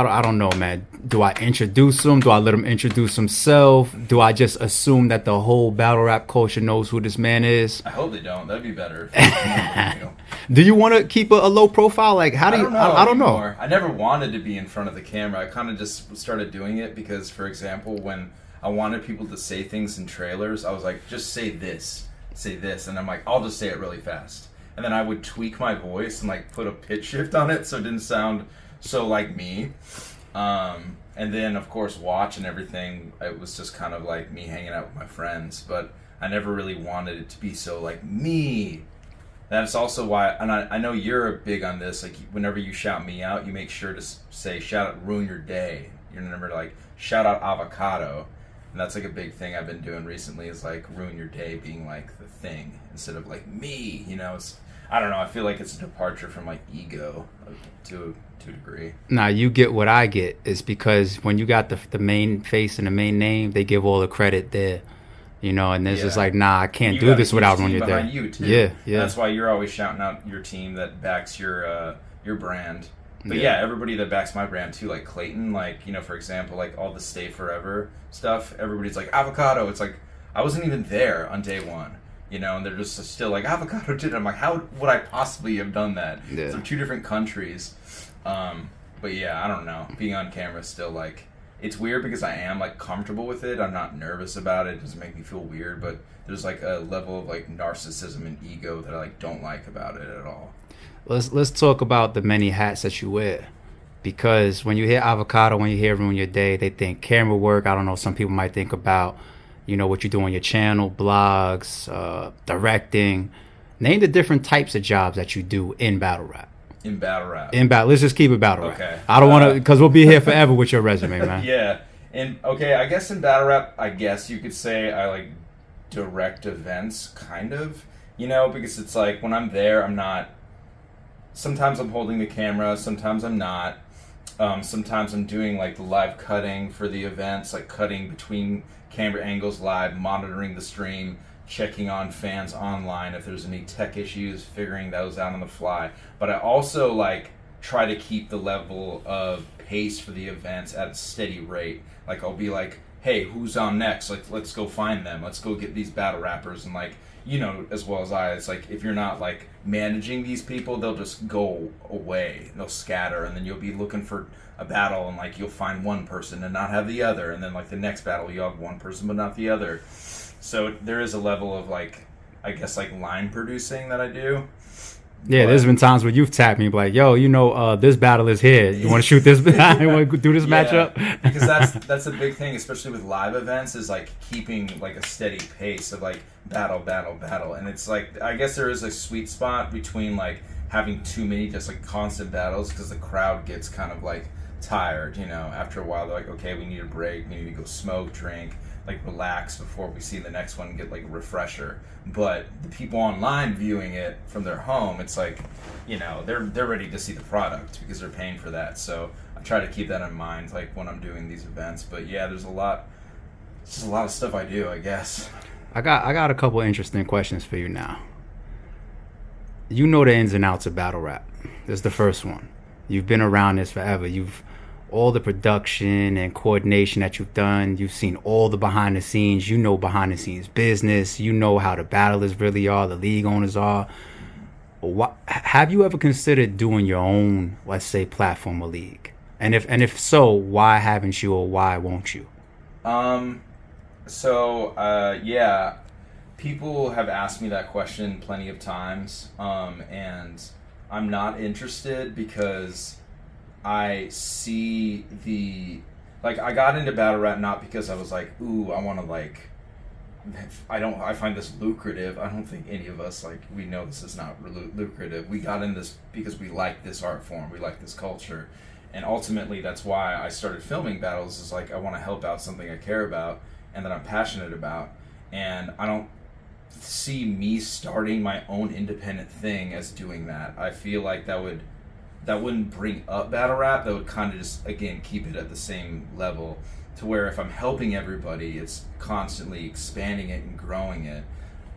I don't know, man. Do I introduce him? Do I let him introduce himself? Do I just assume that the whole battle rap culture knows who this man is? I hope they don't. That'd be better. Do you want to keep a low profile? Like, how do you? I don't know. I never wanted to be in front of the camera. I kind of just started doing it because, for example, when I wanted people to say things in trailers, I was like, just say this, and I'm like, I'll just say it really fast, and then I would tweak my voice and like put a pitch shift on it so it didn't sound so like me. And then of course watch and everything, it was just kind of like me hanging out with my friends, but I never really wanted it to be so like me. That's also why, and I know you're big on this, like whenever you shout me out, you make sure to say shout out ruin your day. You remember like shout out Avocado, and that's like a big thing I've been doing recently, is like ruin your day being like the thing instead of like me, you know. It's, I don't know, I feel like it's a departure from like ego to a degree. Now you get what I get is because when you got the main face and the main name, they give all the credit there, you know, and there's just like, nah, I can't do this without ruining your day. You too. Yeah, yeah. That's why you're always shouting out your team that backs your brand. But yeah, everybody that backs my brand too, like Clayton, like, you know, for example, like all the Stay Forever stuff, everybody's like Avocado. It's like I wasn't even there on day one. You know, and they're just still like, Avocado did it. I'm like, how would I possibly have done that? Yeah. So 2 different countries. But yeah, I don't know. Being on camera is still like, it's weird because I am like comfortable with it. I'm not nervous about it. It doesn't make me feel weird, but there's like a level of like narcissism and ego that I like don't like about it at all. Let's talk about the many hats that you wear. Because when you hear Avocado, when you hear Ruin Your Day, they think camera work. I don't know, some people might think about, you know, what you do on your channel, blogs, directing. Name the different types of jobs that you do in battle rap. In battle rap. Let's just keep it battle rap. Okay. I don't want to, because we'll be here forever with your resume, man. Yeah. And okay, I guess in battle rap, I guess you could say I like direct events, kind of. You know, because it's like when I'm there, I'm not. Sometimes I'm holding the camera, sometimes I'm not. Sometimes I'm doing like the live cutting for the events, like cutting between camera angles live, monitoring the stream, checking on fans online if there's any tech issues, figuring those out on the fly. But I also like try to keep the level of pace for the events at a steady rate. Like I'll be like, hey, who's on next? Like, let's go find them. Let's go get these battle rappers. And like, you know, as well as I, it's like if you're not like managing these people, they'll just go away. They'll scatter, and then you'll be looking for a battle, and like you'll find one person and not have the other, and then like the next battle you'll have one person but not the other. So there is a level of like, I guess like line producing that I do. Yeah, there's been times where you've tapped me like, yo, you know, this battle is here. You want to shoot this? You want to do this matchup? Because that's a big thing, especially with live events, is like keeping like a steady pace of like battle, and it's like I guess there is a sweet spot between like having too many just like constant battles, because the crowd gets kind of like tired, you know. After a while, they're like, okay, we need a break. We need to go smoke, drink, like relax before we see the next one, get like a refresher. But the people online viewing it from their home, it's like, you know, they're ready to see the product because they're paying for that. So I try to keep that in mind, like when I'm doing these events. But yeah, there's just a lot of stuff I do, I guess. I got a couple interesting questions for you now. You know the ins and outs of battle rap. This is the first one. You've been around this forever. All the production and coordination that you've done, you've seen all the behind the scenes, you know behind the scenes business, you know how the battlers really are, the league owners are. Have you ever considered doing your own, let's say, platform or league? And if so, why haven't you, or why won't you? Yeah, people have asked me that question plenty of times, and I'm not interested because I see I got into battle rap not because I was like, ooh, I want to like, I find this lucrative. I don't think any of us, like, we know this is not lucrative. We got in this because we like this art form, we like this culture, and ultimately that's why I started filming battles, is like I want to help out something I care about and that I'm passionate about, and I don't see me starting my own independent thing as doing that. I feel like that wouldn't bring up battle rap. That would kind of just, again, keep it at the same level, to where if I'm helping everybody, it's constantly expanding it and growing it.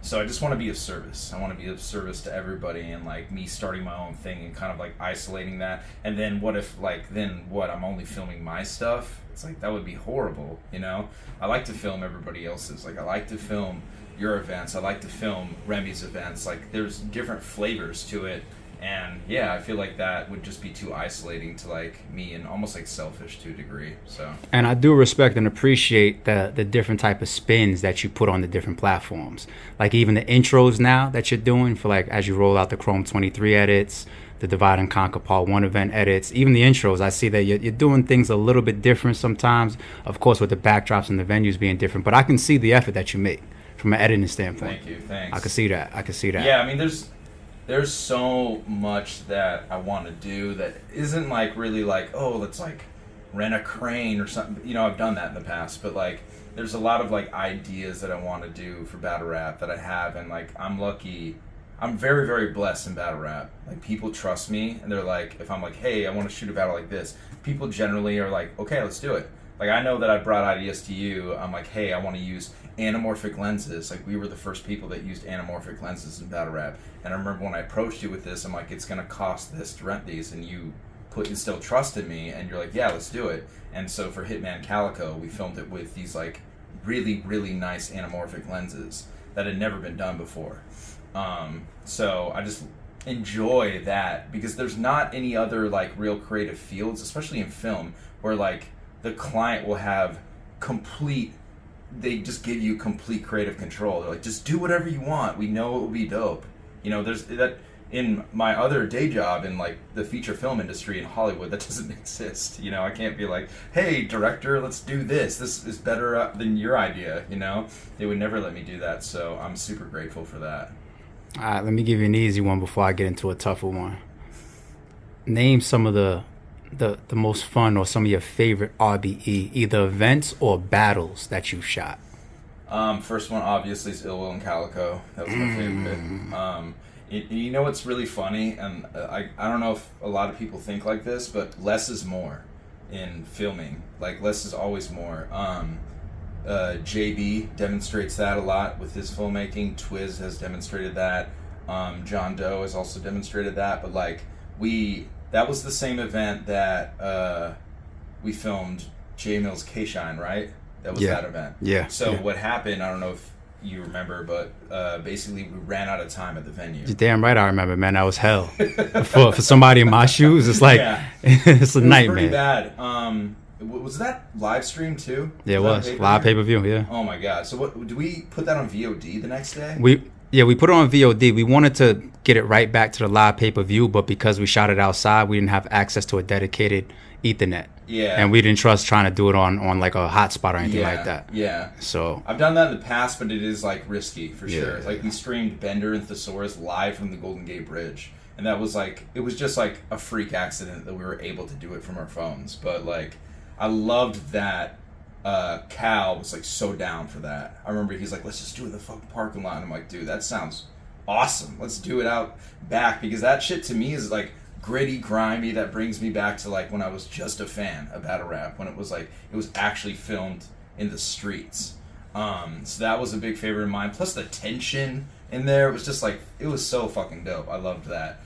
So I just want to be of service. I want to be of service to everybody, and like me starting my own thing and kind of like isolating that. And then what if like then what? I'm only filming my stuff. It's like that would be horrible, you know. I like to film everybody else's. Like I like to film your events. I like to film Remy's events. Like there's different flavors to it. And yeah, I feel like that would just be too isolating to like me and almost like selfish to a degree. So. And I do respect and appreciate the different type of spins that you put on the different platforms. Like even the intros now that you're doing for like as you roll out the Chrome 23 edits, the Divide and Conquer Part 1 event edits, even the intros, I see that you're doing things a little bit different sometimes. Of course, with the backdrops and the venues being different, but I can see the effort that you make from an editing standpoint. Thank you. Thanks. I can see that. Yeah, I mean, there's so much that I want to do that isn't like really like, oh, let's like rent a crane or something. You know, I've done that in the past, but like there's a lot of like ideas that I want to do for battle rap that I have, and like I'm lucky. I'm very, very blessed in battle rap. Like people trust me, and they're like, if I'm like, hey, I want to shoot a battle like this, people generally are like, okay, let's do it. Like I know that I brought ideas to you. I'm like, hey, I want to use anamorphic lenses. Like we were the first people that used anamorphic lenses in battle rap. And I remember when I approached you with this, I'm like, it's gonna cost this to rent these, and you still trusted me, and you're like, yeah, let's do it. And so for Hitman Calico, we filmed it with these like really, really nice anamorphic lenses that had never been done before. So I just enjoy that because there's not any other like real creative fields, especially in film, where like the client will have they just give you complete creative control. They're like, just do whatever you want. We know it will be dope. You know, there's that in my other day job in like the feature film industry in Hollywood, that doesn't exist. You know, I can't be like, hey, director, let's do this. This is better than your idea. You know, they would never let me do that. So I'm super grateful for that. All right, let me give you an easy one before I get into a tougher one. Name some of the most fun or some of your favorite RBE, either events or battles that you've shot. First one obviously is Ill Will and Calico. That was my favorite. You know what's really funny, and I don't know if a lot of people think like this, but less is more in filming. Like less is always more. JB demonstrates that a lot with his filmmaking. Twiz has demonstrated that. John Doe has also demonstrated that. But like that was the same event that we filmed J Mills K-Shine, right? That was that event. Yeah. So what happened, I don't know if you remember, but basically we ran out of time at the venue. You're damn right I remember, man. That was hell. for somebody in my shoes, it's like, it's a nightmare. Pretty bad. Was that live stream too? Yeah, it was. Live pay-per-view, yeah. Oh my God. So what, do we put that on VOD the next day? We put it on VOD. We wanted to get it right back to the live pay-per-view, but because we shot it outside, we didn't have access to a dedicated Ethernet. Yeah. And we didn't trust trying to do it on like a hotspot or anything like that. Yeah. So I've done that in the past, but it is like risky for sure. Yeah. Like we streamed Bender and Thesaurus live from the Golden Gate Bridge. And that was like, it was just like a freak accident that we were able to do it from our phones. But like, I loved that Cal was like so down for that. I remember he's like, let's just do it in the fucking parking lot. And I'm like, dude, that sounds awesome. Let's do it out back, because that shit to me is like gritty, grimy. That brings me back to like when I was just a fan of battle rap, when it was like it was actually filmed in the streets. So that was a big favorite of mine. Plus the tension in there, it was just like, it was so fucking dope. I loved that.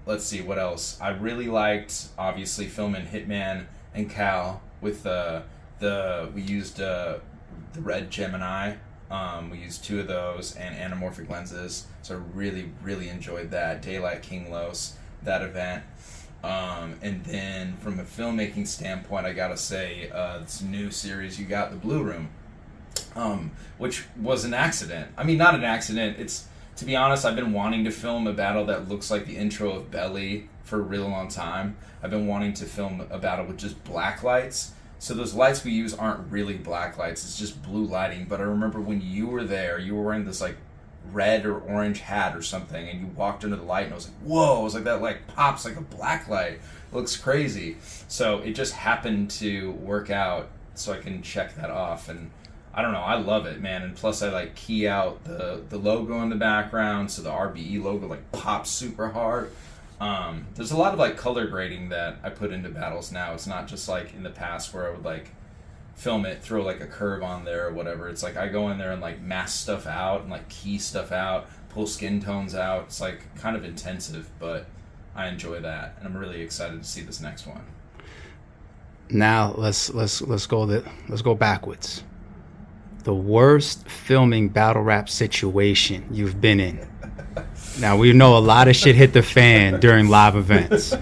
Let's see what else. I really liked obviously filming Hitman and Cal with we used the Red Gemini. We used 2 of those and anamorphic lenses, so I really, really enjoyed that. Daylight King Los, that event. And then from a filmmaking standpoint, I gotta say, this new series you got, The Blue Room, which was an accident. I mean, not an accident. It's, to be honest, I've been wanting to film a battle that looks like the intro of Belly for a real long time. I've been wanting to film a battle with just black lights. So those lights we use aren't really black lights, it's just blue lighting. But I remember when you were there, you were wearing this like red or orange hat or something, and you walked under the light, and I was like, whoa, I was like, that like pops like a black light. It looks crazy. So it just happened to work out so I can check that off. And I don't know, I love it, man. And plus I like key out the logo in the background, so the RBE logo like pops super hard. There's a lot of like color grading that I put into battles now. It's not just like in the past where I would like film it, throw like a curve on there or whatever. It's like I go in there and like mask stuff out and like key stuff out, pull skin tones out. It's like kind of intensive, but I enjoy that, and I'm really excited to see this next one. Now let's go backwards. The worst filming battle rap situation you've been in. Now we know a lot of shit hit the fan during live events,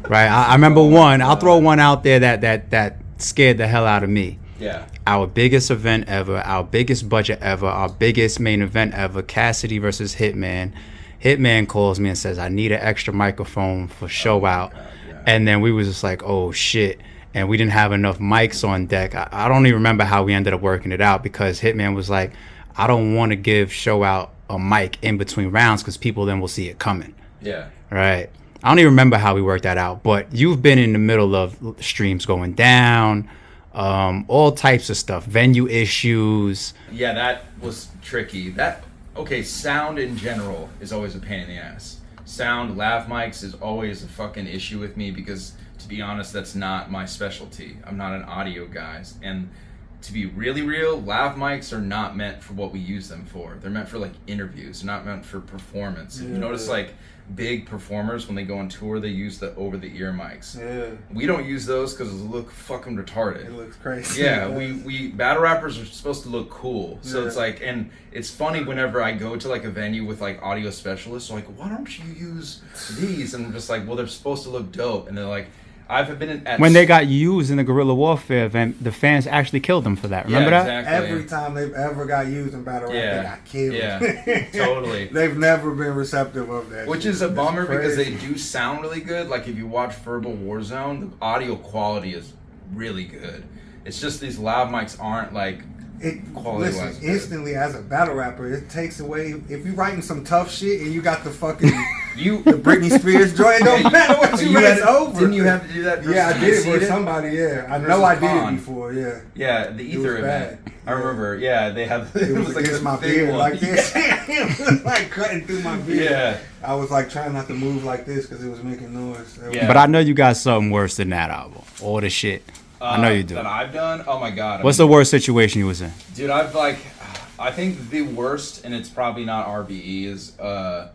right? I remember one. I'll throw one out there that scared the hell out of me. Yeah. Our biggest event ever, our biggest budget ever, our biggest main event ever, Cassidy versus Hitman. Hitman calls me and says, I need an extra microphone for show out. God, yeah. And then we was just like, oh shit. And we didn't have enough mics on deck. I don't even remember how we ended up working it out, because Hitman was like, I don't want to give show out a mic in between rounds because people then will see it coming. Yeah. Right. I don't even remember how we worked that out, but you've been in the middle of streams going down, all types of stuff, venue issues. Yeah, that was tricky. Okay, sound in general is always a pain in the ass. Sound, lav mics is always a fucking issue with me because, to be honest, that's not my specialty. I'm not an audio guy. And to be really real, lav mics are not meant for what we use them for. They're meant for like interviews. They're not meant for performance. Yeah. You notice like big performers, when they go on tour, they use the over-the-ear mics. Yeah. We don't use those because they look fucking retarded. It looks crazy. Yeah, we battle rappers are supposed to look cool. So Yeah. it's like, and it's funny whenever I go to like a venue with like audio specialists, like, why don't you use these? And I'm just like, well, they're supposed to look dope. And they're like, I've been at When they got used in the guerrilla warfare event, the fans actually killed them for that. Remember that? Exactly. Every time they've ever got used in battle rap, Yeah. they got killed. Yeah, totally. They've never been receptive of that. Which shit. is a It's bummer because crazy. they do sound really good. Like if you watch Verbal Warzone, the audio quality is really good. It's just these loud mics aren't like quality Listen, wise good. instantly as a battle rapper, it takes away. If you're writing some tough shit and you got the fucking You the Britney Spears joint, it don't matter what you had it's over. Didn't you have to do that? Yeah, I versus did it Seated? for somebody. Yeah, I Versus know I did Khan. it before. Yeah, Yeah, the It Ether was event. bad. I remember. Yeah, they have. it was like against a my big beard one. like this. It was like cutting through my beard. Yeah. I was like trying not to move like this because it was making noise. It was- Yeah. But I know you got something worse than that album. All the shit. I know you do. That I've done. Oh my god. What's the worst situation you was in? Dude, I think the worst, and it's probably not RBE, is the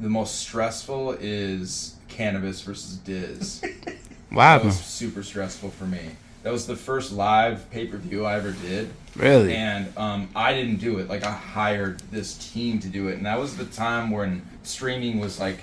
most stressful is Cannabis versus Diz. Wow. That was super stressful for me. That was the first live pay-per-view I ever did. Really? And I didn't do it. Like, I hired this team to do it. And that was the time when streaming was, like,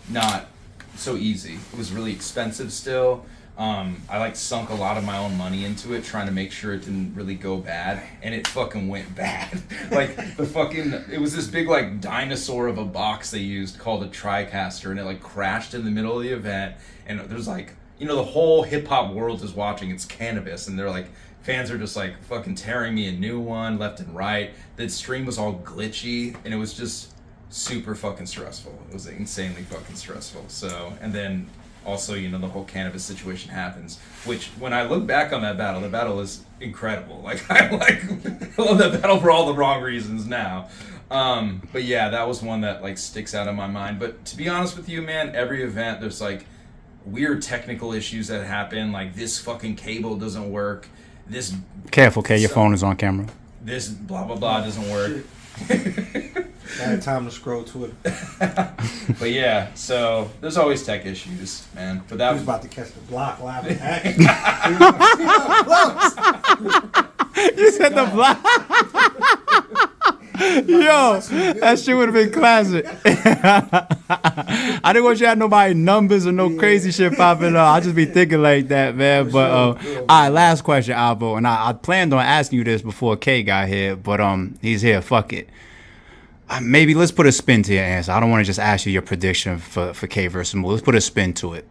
not so easy. It was really expensive still. I, like, sunk a lot of my own money into it, trying to make sure it didn't really go bad. And it fucking went bad. Like, it was this big, like, dinosaur of a box they used called a TriCaster. And it, like, crashed in the middle of the event. And there's, like, you know, the whole hip-hop world is watching. It's Cannabis. And they're, like, fans are just, like, fucking tearing me a new one left and right. The stream was all glitchy. And it was just super fucking stressful. It was insanely fucking stressful. So, and then also, you know, the whole Cannabis situation happens, which when I look back on that battle, the battle is incredible. Like, I love that battle for all the wrong reasons now. But yeah, that was one that like sticks out in my mind. But to be honest with you, man, every event there's like weird technical issues that happen. Like this fucking cable doesn't work. This Careful, K. Your phone is on camera. This blah blah blah doesn't work. I had time to scroll Twitter. But yeah, so there's always tech issues, man. But He that was was about to catch the block live in action. He was close. You said the block. Yo, that shit would have been classic. I didn't want you to have nobody numbers or no crazy shit popping up. I just be thinking like that, man. But all right, last question, Albo. And I planned on asking you this before K got here, but he's here. Fuck it. Maybe let's put a spin to your answer. I don't want to just ask you your prediction for K versus Mo. Let's put a spin to it.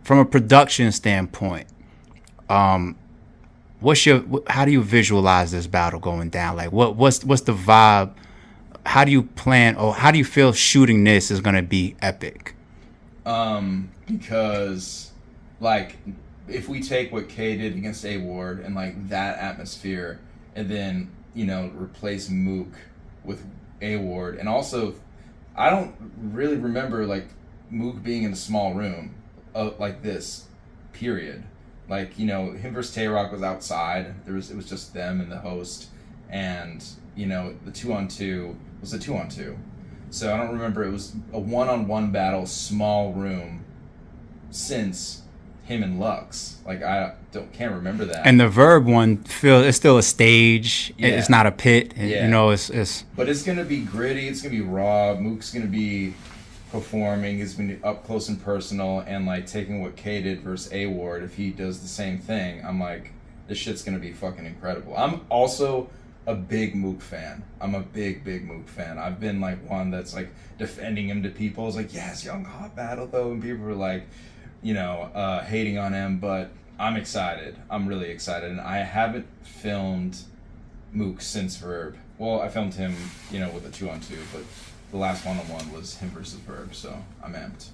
From a production standpoint, how do you visualize this battle going down? Like, what's the vibe? How do you plan, or how do you feel shooting this is gonna be epic? Because like if we take what K did against A Ward and like that atmosphere, and then you know replace Mook with A Ward, and also I don't really remember like Mook being in a small room like this, period. Like, you know, him versus Tay-Rock was outside. It was just them and the host, and you know, the 2-on-2 was a 2-on-2. So I don't remember, it was a 1-on-1 battle, small room, since him and Lux. Like, can't remember that. And the Verb one, it's still a stage. Yeah. It's not a pit. Yeah. You know, it's. But it's gonna be gritty. It's gonna be raw. Mook's gonna be performing. He's gonna be up close and personal, and like taking what Kay did versus A Ward. If he does the same thing, I'm like, this shit's gonna be fucking incredible. I'm also a big Mook fan. I'm a big Mook fan. I've been like one that's like defending him to people. It's like, yes, young hot battle though, and people were like, you know, hating on him. But I'm excited. I'm really excited, and I haven't filmed Mook since Verb. Well, I filmed him, you know, with a 2-on-2, but the last 1-on-1 was him versus Verb, so I'm amped.